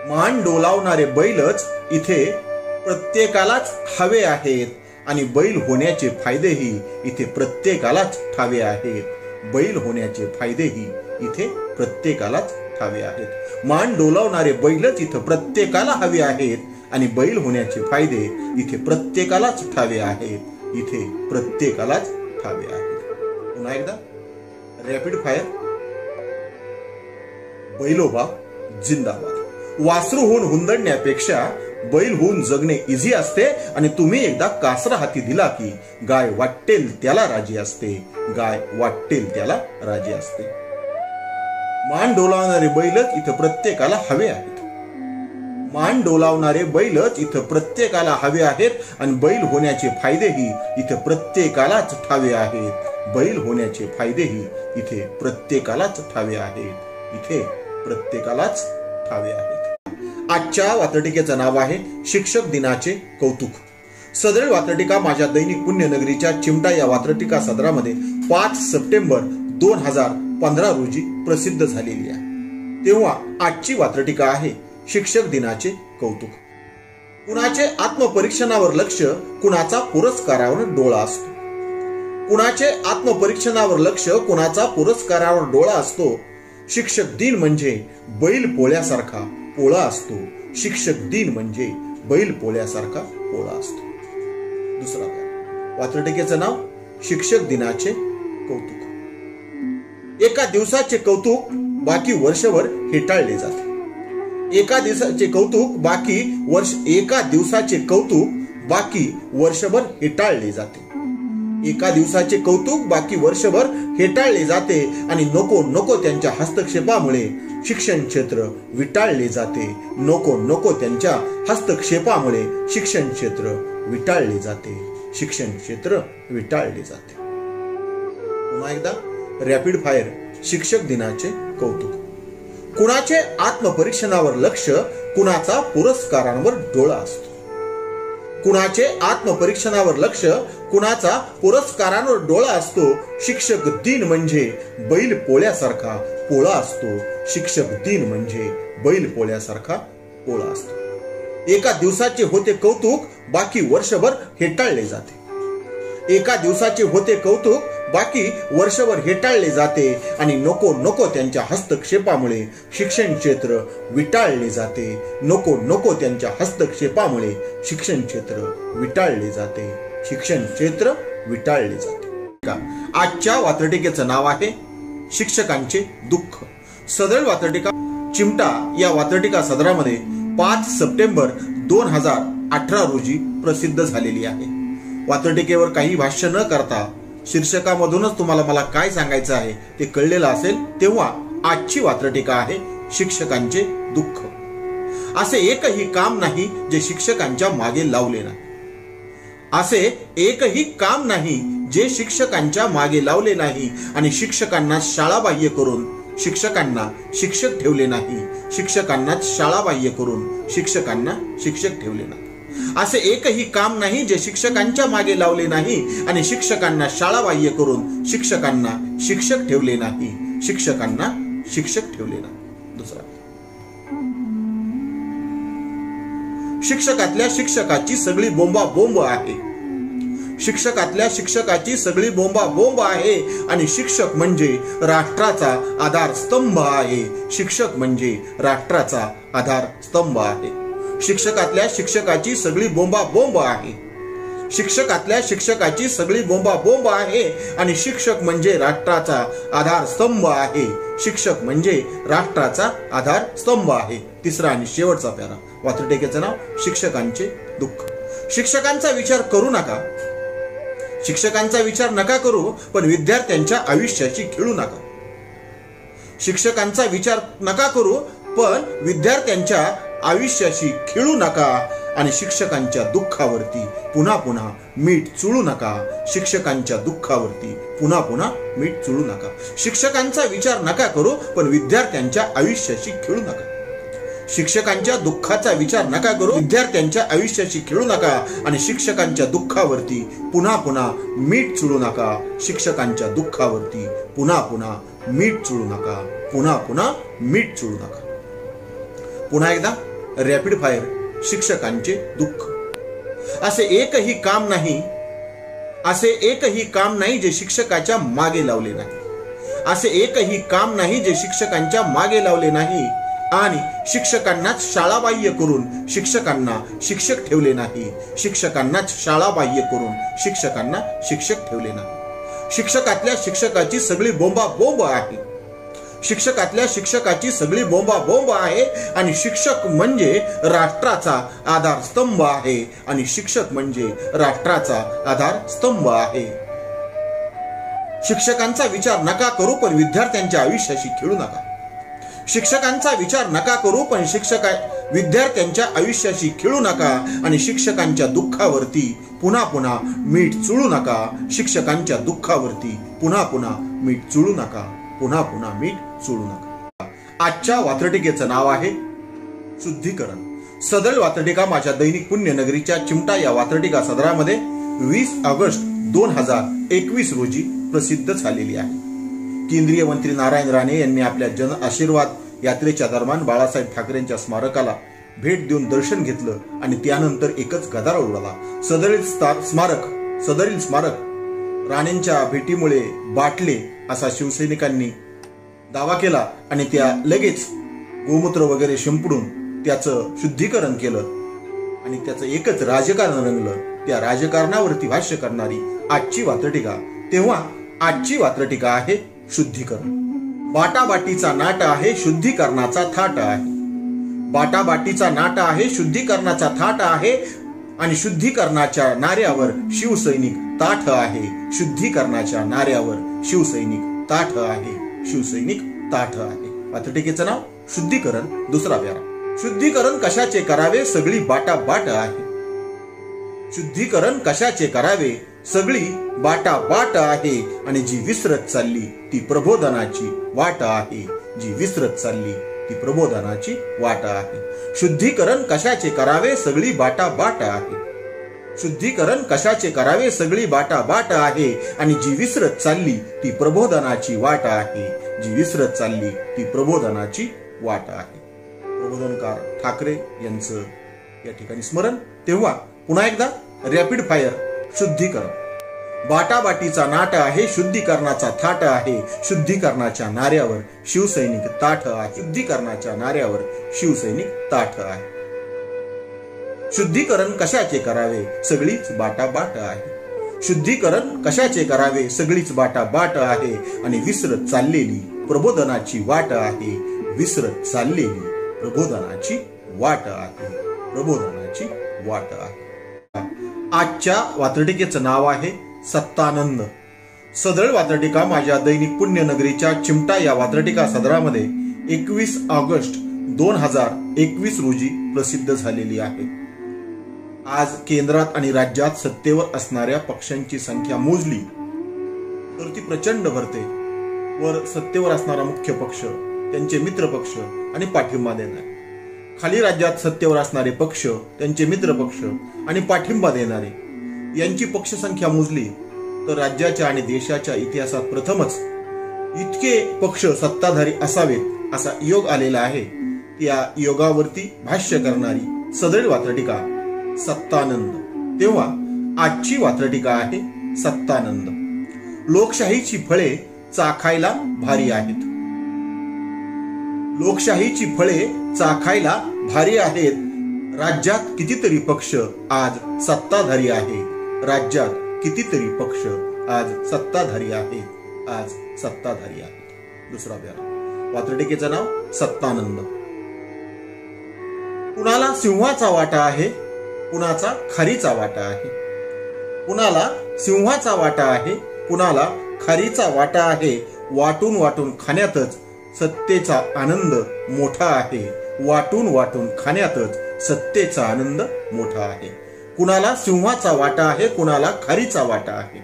मान डोलावणारे बैलच इथे प्रत्येकालाच हवे आहेत आणि बैल होण्याचे फायदेही इथे प्रत्येकालाच ठावे आहेत. बैल होण्याचे फायदेही इथे प्रत्येकालाच ठावे आहेत. मान डोलावणारे बैलच इथं प्रत्येकाला हवे आहेत आणि बैल होण्याचे फायदे इथे प्रत्येकालाच ठावे आहेत. इथे प्रत्येकालाच ठावे आहेत. पुन्हा एकदा रॅपिड फायर. बैलोबा जिंदाबाद. वासरू होऊन हुंदडण्यापेक्षा बैल होऊन जगणे इझी असते आणि तुम्ही एकदा कासरा हाती दिला की गाय वाटेल त्याला राजी असते. गाय वाटेल त्याला राजी असते. मान डोलावणारे बैलच इथं प्रत्येकाला हवे आहेत. मान डोलावणारे बैलच इथं प्रत्येकाला हवे आहेत आणि बैल होण्याचे फायदेही इथे प्रत्येकालाच ठावे आहेत. बैल होण्याचे फायदेही इथे प्रत्येकालाच ठावे आहेत. इथे प्रत्येकालाच ठावे आहेत. आजच्या वात्रटिकेचं नाव आहे शिक्षक दिनाचे कौतुक. सदरील वात्रटिका माझ्या दैनिक पुण्यनगरीच्या चिमटा या वात्रटिका सदरामध्ये 5 सप्टेंबर 2015 रोजी प्रसिद्ध झालेली आहे. तेव्हा आजची वात्रटिका आहे शिक्षक दिनाचे कौतुक. कुणाचे आत्मपरीक्षणावर लक्ष, कुणाचा पुरस्कारावर डोळा असतो. कुणाचे आत्मपरीक्षणावर लक्ष, कुणाचा पुरस्कारावर डोळा असतो. शिक्षक दिन म्हणजे बैल पोळ्यासारखा पोळा असतो. शिक्षक दिन म्हणजे बैल पोळ्यासारखा पोळा असतो. दुसरा वात्रटिकेचं नाव शिक्षक दिनाचे कौतुक. एका दिवसाचे कौतुक बाकी वर्षभर हेटाळले जाते. एका दिवसाचे कौतुक बाकी वर्षभर हेटाळले जाते. एका दिवसाचे कौतुक बाकी वर्षभर हेटाळले जाते आणि नको त्यांच्या हस्तक्षेपामुळे शिक्षण क्षेत्र विटाळले जाते. नको त्यांच्या हस्तक्षेपामुळे शिक्षण क्षेत्र विटाळले जाते. शिक्षण क्षेत्र विटाळले जाते. पुन्हा एकदा रॅपिड फायर. शिक्षक दिनाचे कौतुक. कुणाचे आत्मपरीक्षणावर लक्ष, कुणाचा पुरस्कारांवर डोळा असतो. कुणाचे आत्मपरीक्षणावर लक्ष, कुणाचा पुरस्कारांवर डोळा असतो. शिक्षक दिन म्हणजे बैल पोळ्यासारखा पोळा असतो. शिक्षक दिन म्हणजे बैल पोळ्यासारखा पोळा असतो. एका दिवसाचे होते कौतुक बाकी वर्षभर हेटाळले जाते. एका दिवसाचे होते कौतुक बाकी वर्षभर हेटाळले जाते आणि नको त्यांच्या हस्तक्षेपामुळे शिक्षण क्षेत्र विटाळले जाते. नको त्यांच्या हस्तक्षेपामुळे शिक्षण क्षेत्र विटाळले जाते. शिक्षण क्षेत्र विटाळले जाते. आजच्या वात्रटिकेचं नाव आहे शिक्षकांचे दुःख. सदर वात्रटिका चिमटा या वात्रटिका सदरामध्ये 5 सप्टेंबर 2018 रोजी प्रसिद्ध झालेली आहे. वात्रटिकेवर काही भाष्य न करता शीर्षकामधूनच तुम्हाला मला काय सांगायचं आहे ते कळलेलं असेल. तेव्हा आजची वात्रटिका आहे शिक्षकांचे दुःख. असे एकही काम नाही जे शिक्षकांच्या मागे लावले नाही. असे एकही काम नाही जे शिक्षकांच्या मागे लावले नाही आणि शिक्षकांना शाळाबाह्य करून शिक्षकांना शिक्षक ठेवले नाही. शिक्षकांना शाळाबाह्य करून शिक्षकांना शिक्षक ठेवले नाही. असे एकही काम नाही जे शिक्षकांच्या मागे लावले नाही आणि शिक्षकांना शाळाबाह्य करून शिक्षकांना शिक्षक ठेवले नाही. शिक्षकांना शिक्षक ठेवले नाही. दुसरा शिक्षकातल्या शिक्षकाची सगळी बोंबाबोंब आहे. शिक्षकातल्या शिक्षकाची सगळी बोंबाबोंब आहे आणि शिक्षक म्हणजे राष्ट्राचा आधारस्तंभ आहे. शिक्षक म्हणजे राष्ट्राचा आधारस्तंभ आहे. शिक्षकातल्या शिक्षकाची सगळी बोंबाबोंब आहे. शिक्षकातल्या शिक्षकाची सगळी बोंबाबोंब आहे आणि शिक्षक म्हणजे राष्ट्राचा आधारस्तंभ आहे. शिक्षक म्हणजे राष्ट्राचा आधारस्तंभ आहे. तिसरा आणि शेवटचा प्यारा वात्रटिकेचं नाव शिक्षकांचे दुःख. शिक्षकांचा विचार करू नका. शिक्षकांचा विचार नका करू पण विद्यार्थ्यांच्या आयुष्याची खेळू नका. शिक्षकांचा विचार नका करू पण विद्यार्थ्यांच्या आयुष्याशी खेळू नका आणि शिक्षकांच्या दुःखावरती पुन्हा मीठ चुळू नका. शिक्षकांच्या दुःखावरती पुन्हा मीठ चुळू नका. शिक्षकांचा विचार नका करू पण विद्यार्थ्यांच्या आयुष्याशी खेळू नका. शिक्षकांच्या दुःखाचा विचार नका करू, विद्यार्थ्यांच्या आयुष्याशी खेळू नका आणि शिक्षकांच्या दुःखावरती पुन्हा मीठ चुळू नका. शिक्षकांच्या दुःखावरती पुन्हा मीठ चुळू नका. पुन्हा मीठ चुळू नका. पुन्हा एकदा रॅपिड फायर. शिक्षकांचे दुःख. असे एकही काम नाही जे शिक्षकाच्या मागे लावले नाही. असे एकही काम नाही जे शिक्षकांच्या मागे लावले नाही. आणि शिक्षकांनाच शाळाबाह्य करून शिक्षकांना शिक्षक ठेवले नाही. शिक्षकांनाच शाळाबाह्य करून शिक्षकांना शिक्षक ठेवले नाही. शिक्षकातल्या शिक्षकाची सगळी बोंबाबोंब आहे. शिक्षकातल्या शिक्षकाची सगळी बोंबाबोंब आहे. आणि शिक्षक म्हणजे राष्ट्राचा आधारस्तंभ आहे. आणि शिक्षक म्हणजे राष्ट्राचा आधारस्तंभ आहे. शिक्षकांचा विचार नका करू, पण विद्यार्थ्यांच्या आयुष्याशी खेळू नका. शिक्षकांचा विचार नका करू, पण विद्यार्थ्यांच्या आयुष्याशी खेळू नका. आणि शिक्षकांच्या दुःखावरती पुन्हा पुन्हा मीठ चुळू नका. शिक्षकांच्या दुःखावरती पुन्हा पुन्हा मीठ चुळू नका. पुन्हा पुन्हा मीठ चुळू नका. आजच्या वात्रटिकेचं नाव आहे शुद्धीकरण. सदर वात्रटिका माझ्या दैनिक पुण्यनगरीच्या चिमटा या वात्रटिका सदरामध्ये 20 ऑगस्ट 2021 रोजी प्रसिद्ध झालेली आहे. केंद्रीय मंत्री नारायण राणे यांनी आपल्या जन आशीर्वाद यात्रेच्या दरम्यान बाळासाहेब ठाकरेंच्या स्मारकाला भेट देऊन दर्शन घेतलं आणि त्यानंतर एकच गदारोळ उडाला. सदरील स्मारक राणेंच्या भेटीमुळे बाटले असा शिवसैनिकांनी दावा केला आणि त्या लगेच गोमूत्र वगैरे शिंपडून त्याचं शुद्धीकरण केलं आणि त्याचं एकच राजकारण रंगलं. त्या राजकारणावरती भाष्य करणारी आजची वात्रटिका. तेव्हा आजची वात्रटिका आहे शुद्धीकरण. बाटाबाटीचा नाट आहे, शुद्धीकरणाचा थाट आहे. बाटाबाटीचा नाट आहे, शुद्धीकरणाचा थाट आहे. आणि शुद्धीकरणाच्या नाऱ्यावर शिवसैनिक ताठ आहे. शुद्धीकरणाच्या नाऱ्यावर शिवसैनिक ताठ आहे. शिवसैनिक ताठ आहे. वात्रटिकेचं नाव शुद्धीकरण. दुसरा प्यारा. शुद्धीकरण कशाचे करावे, सगळी बाटाबाट आहे. शुद्धीकरण कशाचे करावे, सगळी बाटाबाट आहे. आणि जी विसरत चालली ती प्रबोधनाची वाट आहे. जी विसरत चालली ती प्रबोधनाची वाट आहे. शुद्धीकरण कशाचे करावे, सगळी बाटाबाट आहे. शुद्धीकरण कशाचे करावे, सगळी बाटाबाट आहे. आणि जी विसरत चालली ती प्रबोधनाची वाट आहे. जी विसरत चालली ती प्रबोधनाची वाट आहे. प्रबोधनकार ठाकरे यांचं या ठिकाणी स्मरण. तेव्हा पुन्हा एकदा रॅपिड फायर. शुद्धीकरण. बाटाबाटीचा नाट आहे, शुद्धीकरणाचा थाट आहे. शुद्धीकरणाच्या नाऱ्यावर शिवसैनिक ताठ आहे. शुद्धीकरणाच्या नाऱ्यावर शिवसैनिक ताठ आहे. शुद्धीकरण कशाचे करावे, सगळीच बाटाबाट आहे. शुद्धीकरण कशाचे करावे, सगळीच बाटाबाट आहे. आणि विसरत चाललेली प्रबोधनाची वाट आहे. विसरत चाललेली प्रबोधनाची वाट आहे. प्रबोधनाची वाट आहे. आजच्या वात्रटिकेचं नाव आहे सत्तानंद. सदळ वात्रटिका माझ्या दैनिक पुण्यनगरीच्या चिमटा या वात्रटिका सदरामध्ये 21 ऑगस्ट 2021 रोजी प्रसिद्ध झालेली आहे. आज केंद्रात आणि राज्यात सत्तेवर असणाऱ्या पक्षांची संख्या मोजली तर ती प्रचंड भरते. वर सत्तेवर असणारा मुख्य पक्ष, त्यांचे मित्र पक्ष आणि पाठिंबा देणारे. खाली राज्यात सत्तेवर असणारे पक्ष, त्यांचे मित्र पक्ष आणि पाठिंबा देणारे यांची पक्षसंख्या मोजली तर राज्याच्या आणि देशाच्या इतिहासात प्रथमच इतके पक्ष सत्ताधारी असावेत असा योग आलेला आहे. त्या योगावरती भाष्य करणारी सदळ वात्रटिका सत्तानंद. तेव्हा आजची वात्रटिका आहे सत्तानंद. लोकशाहीची फळे चाखायला भारी आहेत. लोकशाहीची फळे चाखायला भारी आहेत. राज्यात कितीतरी पक्ष आज सत्ताधारी आहेत. राज्यात कितीतरी पक्ष आज सत्ताधारी आहेत. आज सत्ताधारी आहेत. दुसरा प्यारा. वात्रटिकेचं नाव सत्तानंद. कुणाला सिंहाचा वाटा आहे, कुणाचा खारीचा वाटा आहे. कुणाला सिंहाचा वाटा आहे, कुणाला खारीचा वाटा आहे. वाटून वाटून खाण्यातच सत्तेचा आनंद मोठा आहे. वाटून वाटून खाण्यातच सत्तेचा आनंद मोठा आहे. कुणाला सिंहाचा वाटा आहे, कुणाला खारीचा वाटा आहे.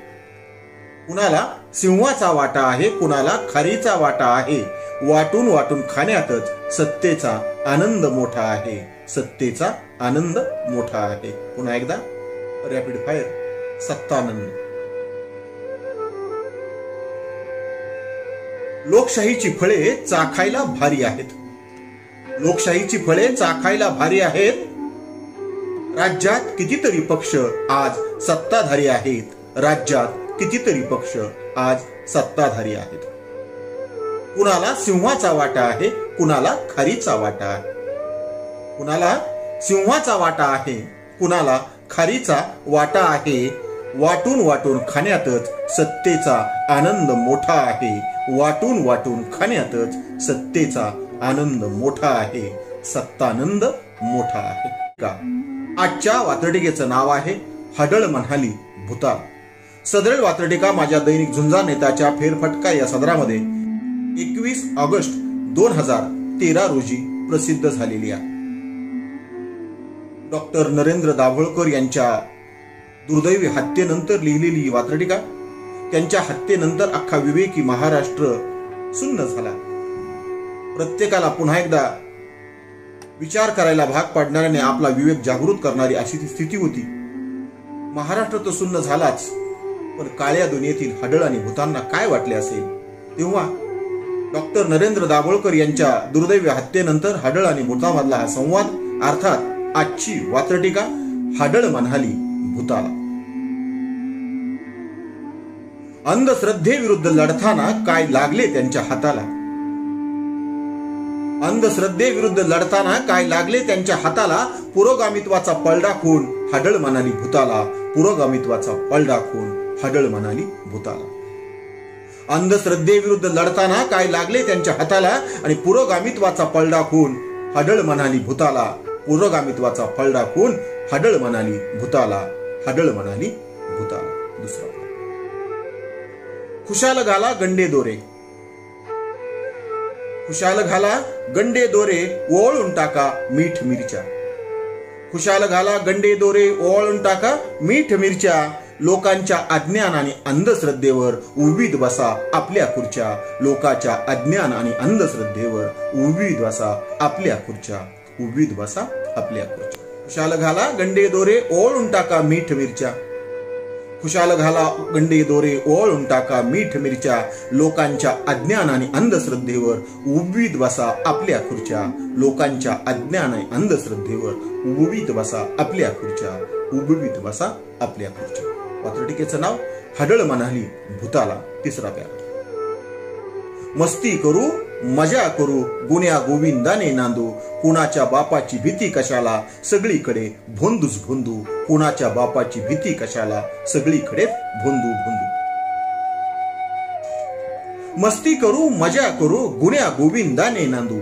कुणाला सिंहाचा वाटा आहे, कुणाला खारीचा वाटा आहे. वाटून वाटून खाण्यातच सत्तेचा आनंद मोठा आहे. सत्तेचा आनंद मोठा आहे. पुन्हा एकदा रॅपिड फायर. सत्तानंद. लोकशाहीची फळे चाखायला भारी आहेत. लोकशाहीची फळे चाखायला भारी आहेत. राज्यात कितीतरी पक्ष आज सत्ताधारी आहेत. राज्यात कितीतरी पक्ष आज सत्ताधारी आहेत. कुणाला सिंहाचा वाटा आहे, कुणाला खारीचा वाटा आहे. कुणाला सिंहाचा वाटा आहे, कुणाला खारीचा वाटा आहे. वाटून वाटून खाण्यातच सत्तेचा आनंद मोठा आहे. वाटून वाटून खाण्यातच सत्तेचा आनंद मोठा आहे. सत्तानंद मोठा आहे. का आजच्या वात्रटिकेचं नाव आहे हडळ म्हणाली भूताल. सदरील वात्रटिका माझ्या दैनिक झुंजार नेताच्या फेरफटका या सदरामध्ये 21 ऑगस्ट 2013 रोजी प्रसिद्ध झालेली आहे. डॉक्टर नरेंद्र दाभोळकर यांच्या दुर्दैवी हत्येनंतर लिहिलेली ही वात्रटिका. त्यांच्या हत्येनंतर अख्खा विवेकी महाराष्ट्र सुन्न झाला. प्रत्येकाला पुन्हा एकदा विचार करायला भाग पाडणाऱ्याने आपला विवेक जागृत करणारी अशी ती स्थिती होती. महाराष्ट्र तर सुन्न झालाच, पण काळ्या दुनियेतील हडळ आणि भूतांना काय वाटले असेल. तेव्हा डॉक्टर नरेंद्र दाभोळकर यांच्या दुर्दैवी हत्येनंतर हडळ आणि भूतामधला हा संवाद, अर्थात आजची वात्रटिका हडळ म्हणाली भूताला. अंधश्रद्धेविरुद्ध लढताना काय लागले त्यांच्या हाताला. अंधश्रद्धेविरुद्ध लढताना काय लागले त्यांच्या हाताला. पुरोगामित्वाचा पलडा खून हडळ म्हणाली भूताला. पुरोगामित्वाचा पलडा खून हडळ म्हणाली भूताला. अंधश्रद्धेविरुद्ध लढताना काय लागले त्यांच्या हाताला आणि पुरोगामित्वाचा पलडा खून हडळ म्हणाली भूताला. पुरोगामित्वाचा पलडा खून हडळ म्हणाली भूताला. हडळ म्हणाली भूताला. दुसरा, खुशाल घाला गंडे दोरे. खुशाल घाला गंडे दोरे ओवाळून टाका मीठ मिरच्या. खुशाल घाला गंडे दोरे ओवाळून टाका मीठ मिरच्या. लोकांच्या अज्ञान आणि अंधश्रद्धेवर उभीत बसा आपल्या खुर्च्या. लोकांच्या अज्ञान आणि अंधश्रद्धेवर उभीत बसा आपल्या खुर्च्या. उभीत बसा आपल्या खुर्च्या. खुशाल घाला गंडे दोरे ओवाळून टाका मीठ मिरच्या. खुशाल घाला गंडे दोरे ओवाळून टाका मीठ मिरच्या. लोकांच्या अज्ञान आणि अंधश्रद्धेवर उभीत बसा आपल्या खुर्च्या. लोकांच्या अज्ञान आणि अंधश्रद्धेवर उभीत बसा आपल्या खुर्च्या. उभीत बसा आपल्या खुर्च्या. वात्रटिकेचं नाव हडळ म्हणाली भूताला. तिसरा प्यारा. मस्ती करू मजा करू गुन्या गोविंदाने नांदू. कुणाच्या बापाची भीती कशाला सगळीकडे भोंदूच भोंदू. कुणाच्या बापाची भीती कशाला सगळीकडे भोंदू भोंदू. मस्ती करू मजा करू गुन्या गोविंदाने नांदू.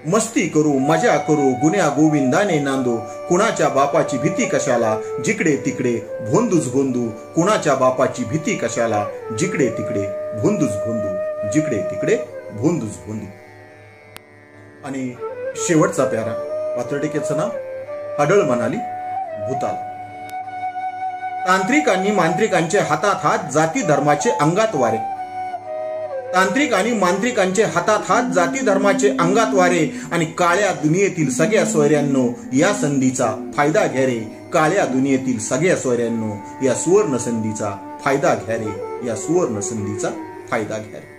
मस्ती करू मजा करू गुन्या गोविंदाने नांदू. कुणाच्या बापाची भीती कशाला जिकडे तिकडे भोंदूच भोंदू. कुणाच्या बापाची भीती कशाला जिकडे तिकडे भोंदूच भोंदू. जिकडे तिकडे भोंदूच भोंदू. आणि शेवटचा प्यारा. वात्रटिकेचं नाव हडळ म्हणाली भूताला. तांत्रिक आणि मांत्रिकांचे हातात हात जाती धर्माचे अंगात वारे. तांत्रिक आणि मांत्रिकांचे हातात हात जाती धर्माचे अंगात वारे. आणि काळ्या दुनियेतील सगळ्या सोयऱ्यांनो या संधीचा फायदा घ्या रे. काळ्या दुनियेतील सगळ्या सोयऱ्यांनो या सुवर्ण संधीचा फायदा घ्या रे. या सुवर्ण संधीचा फायदा घ्या रे.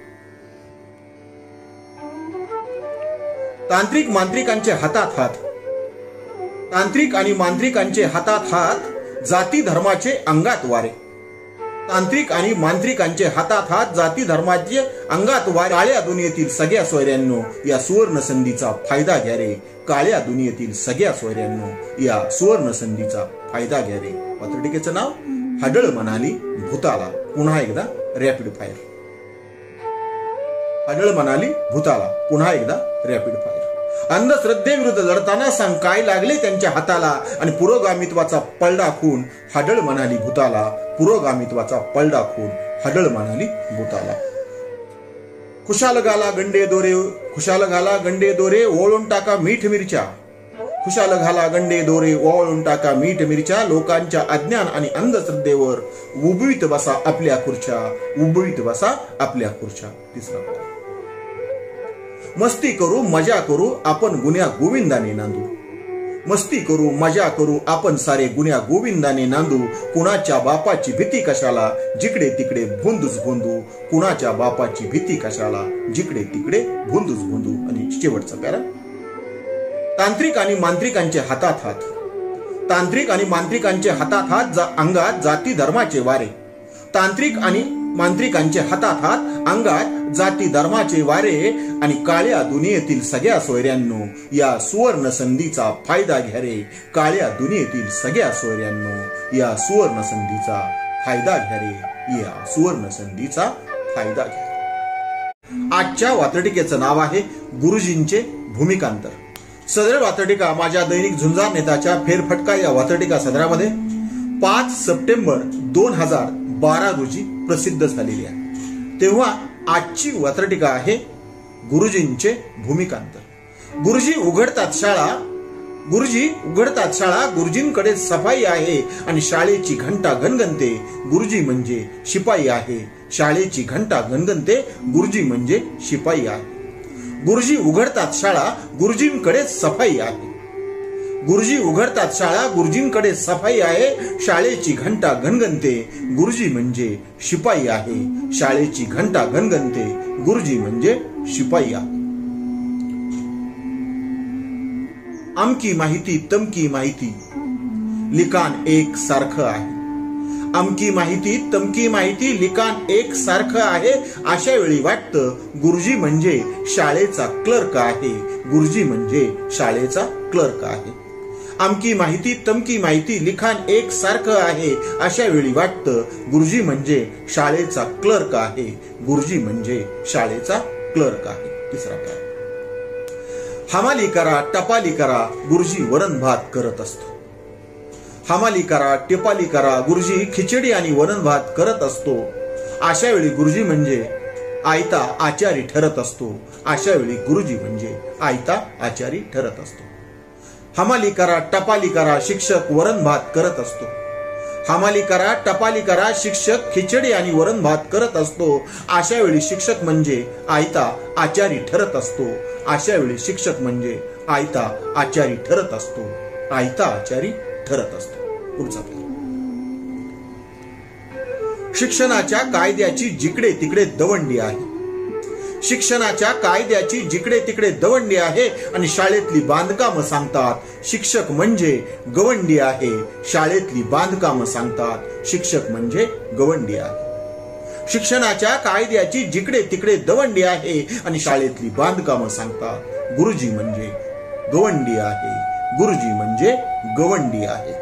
तांत्रिक मांत्रिकांचे हातात हात. तांत्रिक आणि मांत्रिकांचे हातात हात जाती धर्माचे अंगात वारे. तांत्रिक आणि मांत्रिकांचे हातात हात जाती धर्माचे अंगात वारे. काळ्या दुनियेतील सगळ्या सोयऱ्यांनो या सुवर्ण संधीचा फायदा घ्या रे. काळ्या दुनियेतील सगळ्या सोयऱ्यांनो या सुवर्ण संधीचा फायदा घ्या रे. वात्रटिकेचं नाव हडळ म्हणाली भूताला. पुन्हा एकदा रॅपिड फायर. हडळ म्हणाली भूताला. पुन्हा एकदा रॅपिड फायर. अंधश्रद्धेविरुद्ध लढताना सांग काय लागले त्यांच्या हाताला आणि पुरोगामित्वाचा पलडा खून हडळ म्हणाली भूताला. पुरोगामित्वाचा पलडा खून हडळ म्हणाली भूताला. खुशाल घाला गंडे दोरे. खुशाल घाला गंडे दोरे ओवाळून टाका मीठ मिरच्या. खुशाल घाला गंडे दोरे ओवाळून टाका मीठ मिरच्या. लोकांच्या अज्ञान आणि अंधश्रद्धेवर उभीत बसा आपल्या खुर्च्या. उभीत बसा आपल्या खुर्च्या. तिसरा. मस्ती करू मजा करू आपण गुन्या गोविंदाने नांदू. मस्ती करू मजा करू आपण सारे गुन्या गोविंदाने नांदू. कुणाच्या बापाची भीती कशाला जिकडे तिकडे भोंदूच भोंदू. कुणाच्या बापाची भीती कशाला जिकडे तिकडे भोंदूच भोंदू. आणि शेवटचा प्यारा. तांत्रिक आणि मांत्रिकांचे हातात हात. तांत्रिक आणि मांत्रिकांचे हातात हात अंगात जाती धर्माचे वारे. तांत्रिक आणि मांत्रिकांचे हातात हात, अंगात जाती धर्माचे वारे आणि काळ्या दुनियेतील सगळ्या सोयऱ्यांनो या सुवर्ण संधीचा फायदा घ्या रे. काळ्या दुनियेतील सगळ्या सोयऱ्यांनो या सुवर्ण संधीचा फायदा घ्या रे. या सुवर्ण संधीचा फायदा घ्या. आजच्या वात्रटिकेचं नाव आहे गुरुजींचे भूमिकांतर. सदर वात्रटिका माझ्या दैनिक झुंजार नेताच्या फेरफटका या वात्रटिका सदरामध्ये 5 सप्टेंबर 2012 रोजी प्रसिद्ध झालेली आहे. तेव्हा आजची वात्रटिका आहे गुरुजींचे भूमिकांतर. गुरुजी उघडतात शाळा, गुरुजींकडे सफाई आहे आणि शाळेची घंटा गणगणते. गुरुजी म्हणजे शिपाई आहे. शाळेची घंटा गणगणते. गुरुजी म्हणजे शिपाई आहे. गुरुजी उघडतात शाळा, गुरुजींकडे सफाई आहे. गुरुजी उघडतात शाळा, गुरुजींकडे सफाई आहे. शाळेची घंटा गणगणते. गुरुजी म्हणजे शिपाई आहे. शाळेची घंटा गणगणते. गुरुजी म्हणजे शिपाई आहे. अमकी माहिती तमकी माहिती लिखाण एक सारखं आहे. अमकी माहिती तमकी माहिती लिखाण एक सारखं आहे. अशा वेळी वाटतं गुरुजी म्हणजे शाळेचा क्लर्क आहे. गुरुजी म्हणजे शाळेचा क्लर्क आहे. अमकी माहिती तमकी माहिती लिखाण एक सारखं आहे. अशा वेळी वाटतं गुरुजी म्हणजे शाळेचा क्लर्क आहे. गुरुजी म्हणजे शाळेचा क्लर्क आहे. तिसरा प्रकार, हमाली करा टपाली करा, गुरुजी वरण भात करत असतो. हमाली करा टपाली करा, गुरुजी खिचडी आणि वरण भात करत असतो. अशा वेळी गुरुजी म्हणजे आयता आचारी ठरत असतो. अशा वेळी गुरुजी म्हणजे आयता आचारी ठरत असतो. हमाली करा टपाली करा, शिक्षक वरण भात करत असतो. हमाली करा टपाली करा, शिक्षक खिचडी आणि वरण भात करत असतो. अशा वेळी शिक्षक म्हणजे आयता आचारी ठरत असतो. अशा वेळी शिक्षक म्हणजे आयता आचारी ठरत असतो. आयता आचारी ठरत असतो. पुढचा शिक्षणाच्या कायद्याची जिकडे तिकडे दवंडी आहे. शिक्षणाच्या कायद्याची जिकडे तिकडे दवंडी आहे आणि शाळेतली बांधकामं सांगतात शिक्षक म्हणजे गवंडी आहे. शाळेतली बांधकामं सांगतात शिक्षक म्हणजे गवंडी आहे. शिक्षणाच्या कायद्याची जिकडे तिकडे दवंडी आहे आणि शाळेतली बांधकामं सांगतात गुरुजी म्हणजे गवंडी आहे. गुरुजी म्हणजे गवंडी आहे.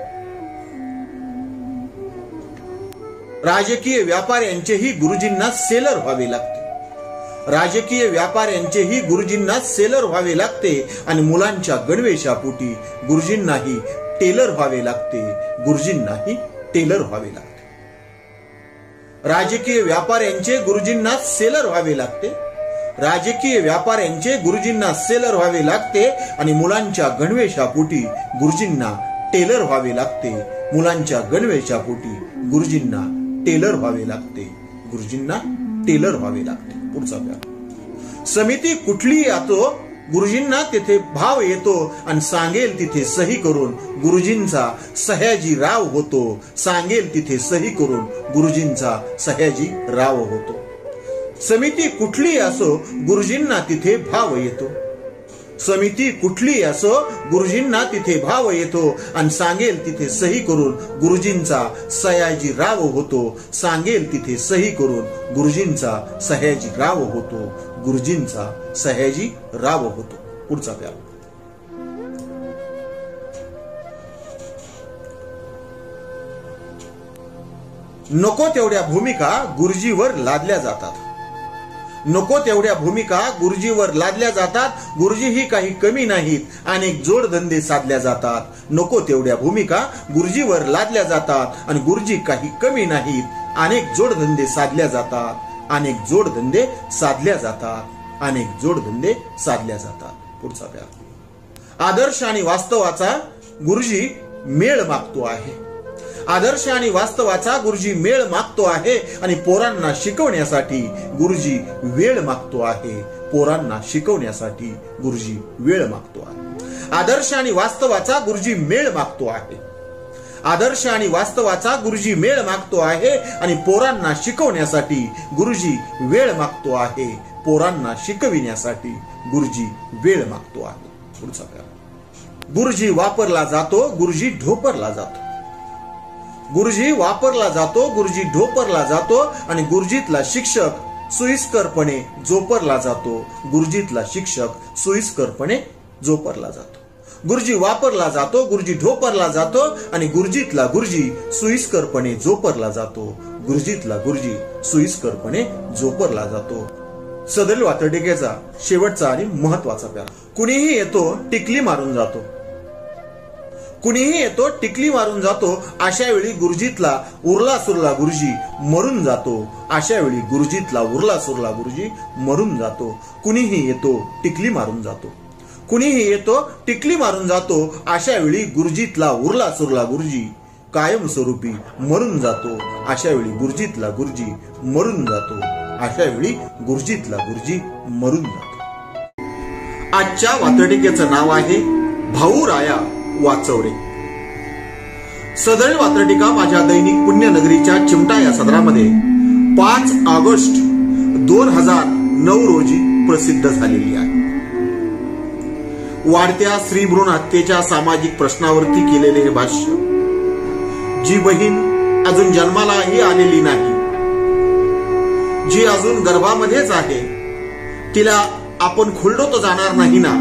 राजकीय व्यापाऱ्यांचेही गुरुजींना सेलर व्हावे लागते. राजकीय व्यापाऱ्यांचेही गुरुजींना सेलर व्हावे लागते आणि मुलांच्या गणवेशापोटी गुरुजींनाही टेलर व्हावे लागते. गुरुजींनाही टेलर व्हावे लागते. राजकीय व्यापाऱ्यांचे गुरुजींना सेलर व्हावे लागते. राजकीय व्यापाऱ्यांचे गुरुजींना सेलर व्हावे लागते आणि मुलांच्या गणवेशापोटी गुरुजींना टेलर व्हावे लागते. मुलांच्या गणवेशापोटी गुरुजींना टेलर व्हावे लागते. गुरुजींना टेलर व्हावे लागते. पुढचा प्यार, समिती कुठलीही असो गुरुजींना तिथे भाव येतो आणि सांगेल तिथे सही करून गुरुजींचा सयाजी राव होतो. सांगेल तिथे सही करून गुरुजींचा सयाजी राव होतो. समिती कुठलीही असो गुरुजींना तिथे भाव येतो. समिती कुठलीही असो गुरुजींना तिथे भाव येतो आणि सांगेल तिथे सही करून गुरुजींचा सयाजी राव होतो. सांगेल तिथे सही करून गुरुजींचा सयाजी राव होतो. गुरुजींचा सयाजी राव होतो. पुढचा प्यार, नको तेवढ्या भूमिका गुरुजीवर लादल्या जातात. नको तेवढ्या भूमिका गुरुजीवर लादल्या जातात. गुरुजी ही काही कमी नाहीत. अनेक जोडधंदे साधल्या जातात. नको तेवढ्या भूमिका गुरुजीवर लादल्या जातात आणि गुरुजी काही कमी नाहीत. अनेक जोडधंदे साधल्या जातात. अनेक जोडधंदे साधल्या जातात. अनेक जोडधंदे साधल्या जातात. पुढचा प्यार, आदर्श आणि वास्तवाचा गुरुजी मेळ मागतो आहे. आदर्श आणि वास्तवाचा गुरुजी मेळ मागतो आहे आणि पोरांना शिकवण्यासाठी गुरुजी वेळ मागतो आहे. पोरांना शिकवण्यासाठी गुरुजी वेळ मागतो आहे. आदर्श आणि वास्तवाचा गुरुजी मेळ मागतो आहे. आदर्श आणि वास्तवाचा गुरुजी मेळ मागतो आहे आणि पोरांना शिकवण्यासाठी गुरुजी वेळ मागतो आहे. पोरांना शिकविण्यासाठी गुरुजी वेळ मागतो आहे. पुढचा प्यार, गुरुजी वापरला जातो. गुरुजी ढोपरला जातो. गुरुजी वापरला जातो, गुरुजी ढोपरला जातो आणि गुरुजीतला शिक्षक सोयीस्करपणे जोपरला जातो. गुरुजीतला शिक्षक सोयीस्करपणे जोपरला जातो. गुरुजी वापरला जातो, गुरुजी ढोपरला जातो आणि गुरुजीतला गुरुजी सोयीस्करपणे जोपरला जातो. गुरुजीतला गुरुजी सोयीस्करपणे जोपरला जातो. सदरील वातडिकेचा शेवटचा आणि महत्वाचा प्यारा. कुणीही येतो टिकली मारून जातो. कुणीही येतो टिकली मारून जातो. अशा वेळी गुरुजीतला उरला सुरला गुरुजी मरून जातो. अशा वेळी गुरुजीतला उरला सुरला गुरुजी मरून जातो. कुणीही येतो टिकली मारून जातो. कुणीही येतो टिकली मारून जातो. अशा वेळी गुरुजीतला उरला सुरला गुरुजी कायमस्वरूपी मरून जातो. अशा वेळी गुरुजीतला गुरुजी मरून जातो. अशा वेळी गुरुजीतला गुरुजी मरून जातो. आजच्या वातडिकेचं नाव आहे भाऊराया वाचवरे. सदरील वातडिका माझ्या दैनिक पुण्यनगरीच्या चिमटा या सदरामध्ये 5 ऑगस्ट 2009 रोजी प्रसिद्ध झालेली आहे. वाढत्या स्त्री भ्रूण हत्येच्या सामाजिक प्रश्नावरती केलेले हे भाष्य. जी बहीण अजून जन्मालाही आलेली नाही, जी अजून गर्भामध्येच आहे, तिला आपण खुललो तर जाणार नाही ना,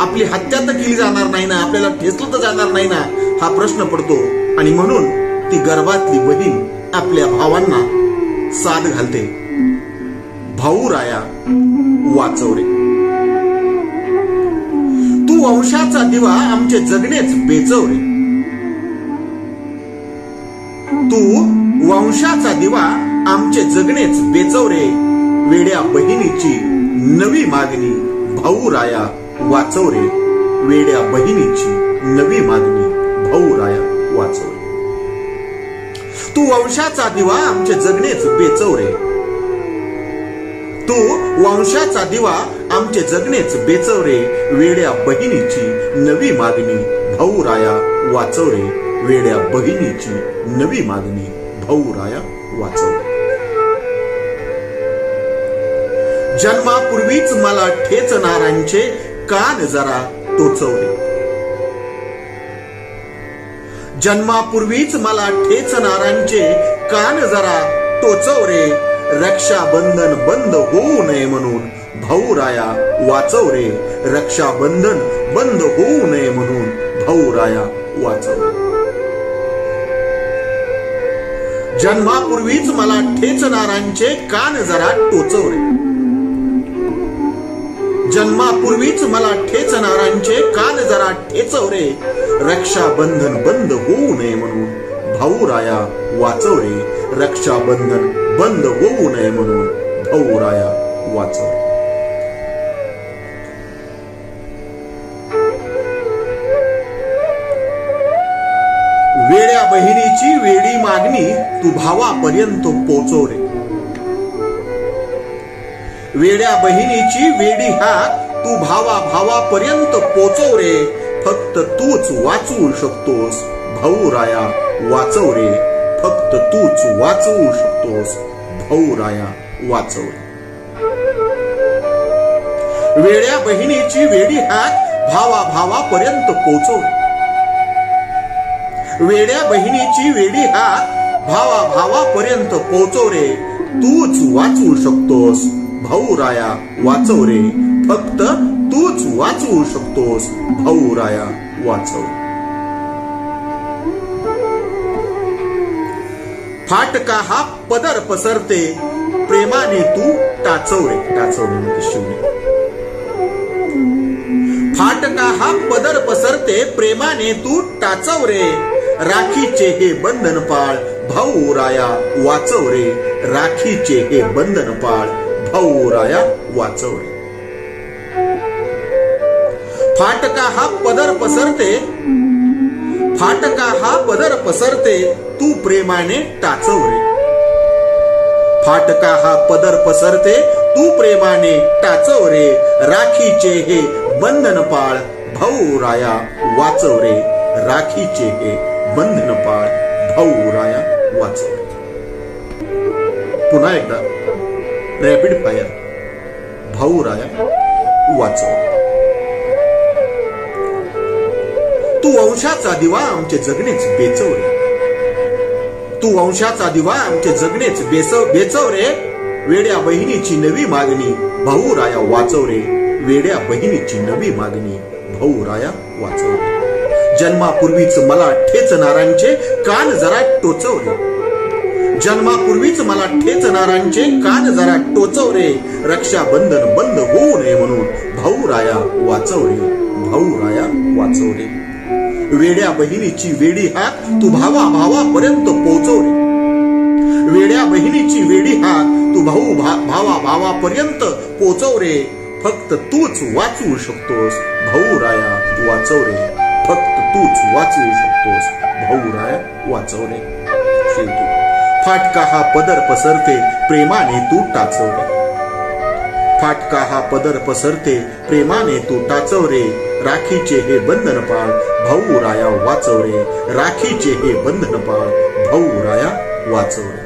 आपली हत्या तर केली जाणार नाही ना, आपल्याला ठेचलं तर जाणार नाही ना, हा प्रश्न पडतो. आणि म्हणून ती गर्भातली बहीण आपल्या भावांना साद घालते. भाऊराया वाचवरे, तू वंशाचा दिवा आमचे जगणेच बेचवरे. तू वंशाचा दिवा आमचे जगणेच बेचवरे. वेड्या बहिणीची नवी मागणी भाऊराया वाचवरे. वेड्या बहिणीची नवी मागणी भाऊराया वाचवरे. तू वंशाचा दिवा आमचे जगणेच बेचवरे. तू वंशाचा दिवा आमचे जगणेच बेचवरे. वेड्या बहिणीची नवी मागणी भाऊराया वाचवरे. वेड्या बहिणीची नवी मागणी भाऊराया वाचवरे. जन्मापूर्वीच मला ठेचणाऱ्यांचे कान जरा टोचवरे. जन्मापूर्वीच मला ठेचणाऱ्यांचे कान जरा टोचवरे. रक्षाबंधन बंद होऊ नये म्हणून भाऊराया वाचवरे. रक्षाबंधन बंद होऊ नये म्हणून भाऊराया वाचवरे. जन्मापूर्वीच मला ठेचणाऱ्यांचे कान जरा टोचवरे. जन्मापूर्वीच मला ठेचणाऱ्यांचे कान जरा ठेचवरे. रक्षाबंधन बंद होऊ नये म्हणून भाऊराया वाचवरे. रक्षाबंधन बंद होऊ नये म्हणून भाऊराया वाचवरे. वेड्या बहिणीची वेडी मागणी तू भावापर्यंत पोचवरे. वेड्या बहिणीची वेडी हाक तू भावापर्यंत पोचवरे. फक्त तूच वाचवू शकतोस भाऊराया वाचवरे. फक्त तूच वाचवू शकतोस भाऊराया वाचवरे. वेड्या बहिणीची वेडी हाक भावापर्यंत पोचवरे. वेड्या बहिणीची वेडी हाक भावापर्यंत पोचवरे. तूच वाचवू शकतोस भाऊराया वाचवरे. फक्त तूच वाचवू शकतोस भाऊराया वाचवरे. फाटका हा पदर पसरते प्रेमाने तू टाचवरे. टाचवणे म्हणजे शिवणे. फाटका हा पदर पसरते प्रेमाने तू टाचवरे. राखीचे हे बंधन पाळ भाऊराया वाचवरे. राखीचे हे बंधन पाळ भाऊराया वाचवरे. फाटका हा पदर पसरते. फाटका हा पदर पसरते तू प्रेमाने टाचवरे. फाटका हा पदर पसरते तू प्रेमाने टाचवरे. राखीचे हे बंधन पाळ भाऊराया वाचवरे. राखीचे हे बंधन पाळ भाऊराया वाचवरे. पुन्हा एकदा रॅपिड फायर भाऊराया वाचवरे. तू वंशाचा दिवा आमचे जगणेच बेचवरे. तू वंशाचा दिवा आमचे जगणेच बेचव रे, वेड्या बहिणीची नवी मागणी भाऊ राया वाचव रे, वेड्या बहिणीची नवी मागणी भाऊ राया वाचव रे. जन्मापूर्वीच मला ठेचणारांचे कान जरा टोचव रे, जन्मापूर्वीच मला ठेचणारांचे कान जरा टोचव रे, रक्षाबंधन बंद होऊ नये म्हणून भाऊ राया वाचव रे, भाऊ राया वाचव रे. वेड्या बहिणीची वेडी हाक तू भावा भावापर्यंत पोहोचव रे, वेड्या बहिणीची वेडी हाक तू भावा भावापर्यंत पोहोचव रे. फक्त तूच वाचवू शकतोस भाऊ राया वाचव रे, फक्त तूच वाचवू शकतोस भाऊ राया वाचव रे. शेवटी फाटका हा पदर पसरते प्रेमाने तू टाचव रे, फाटका हा पदर पसरते प्रेमाने तू टाचव रे. राखीचे हे बंधन पाळ भाऊ राया वाचव रे, राखीचे हे बंधन पाळ भाऊ राया वाचव रे.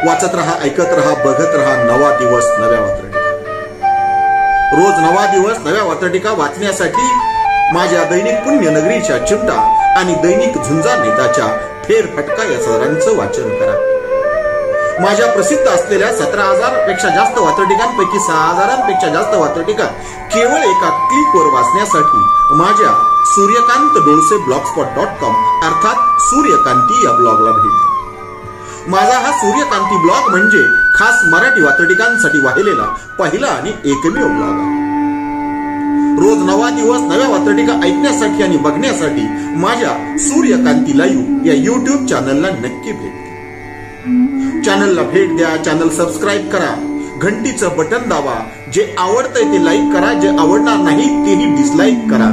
वाचत रहा, ऐकत रहा, बघत रहा नवा दिवस नव्या वात्रटिका. रोज नवा दिवस नव्या वात्रटिका वाचण्यासाठी माझ्या दैनिक पुण्यनगरीच्या चिमटा आणि दैनिक झुंजा नेताच्या फेरफटका या सदरांचं वाचन करा. माझ्या प्रसिद्ध असलेल्या 17,000 पेक्षा जास्त वात्रटिकांपैकी 6,000पेक्षा जास्त वात्रटिका केवळ एका क्लिकवर वाचण्यासाठी माझ्या suryakanth.blogspot.com अर्थात सूर्यकांती या ब्लॉगला भेट द्या. माझा हा सूर्यकांती ब्लॉग म्हणजे खास मराठी वात्रटिकांसाठी वाहिलेला पहिला आणि एकमेव ब्लॉग आहे. रोज नवा दिवस नव्या वात्रटिका ऐकण्यासाठी आणि बघण्यासाठी माझ्या सूर्यकांती लाईव्ह या YouTube चॅनलला नक्की भेट द्या. चॅनलला भेट द्या, चॅनल सबस्क्राईब करा, घंटीचं बटन दाबा, जे आवडतंय ते लाईक करा, जे आवडणार नाही तेही डिसलाईक करा.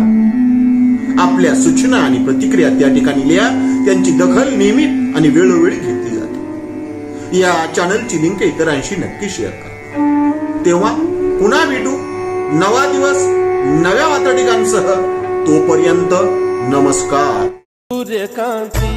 आपल्या सूचना आणि प्रतिक्रिया त्या ठिकाणी लिहा, त्यांची दखल नियमित आणि वेळोवेळी घेतली जाते. या चॅनलची लिंक इतरांशी नक्की शेअर करा. तेव्हा पुन्हा भेटू नवा दिवस नव्या वात्रटिकांसह. तोपर्यंत नमस्कार. सूर्यकांती.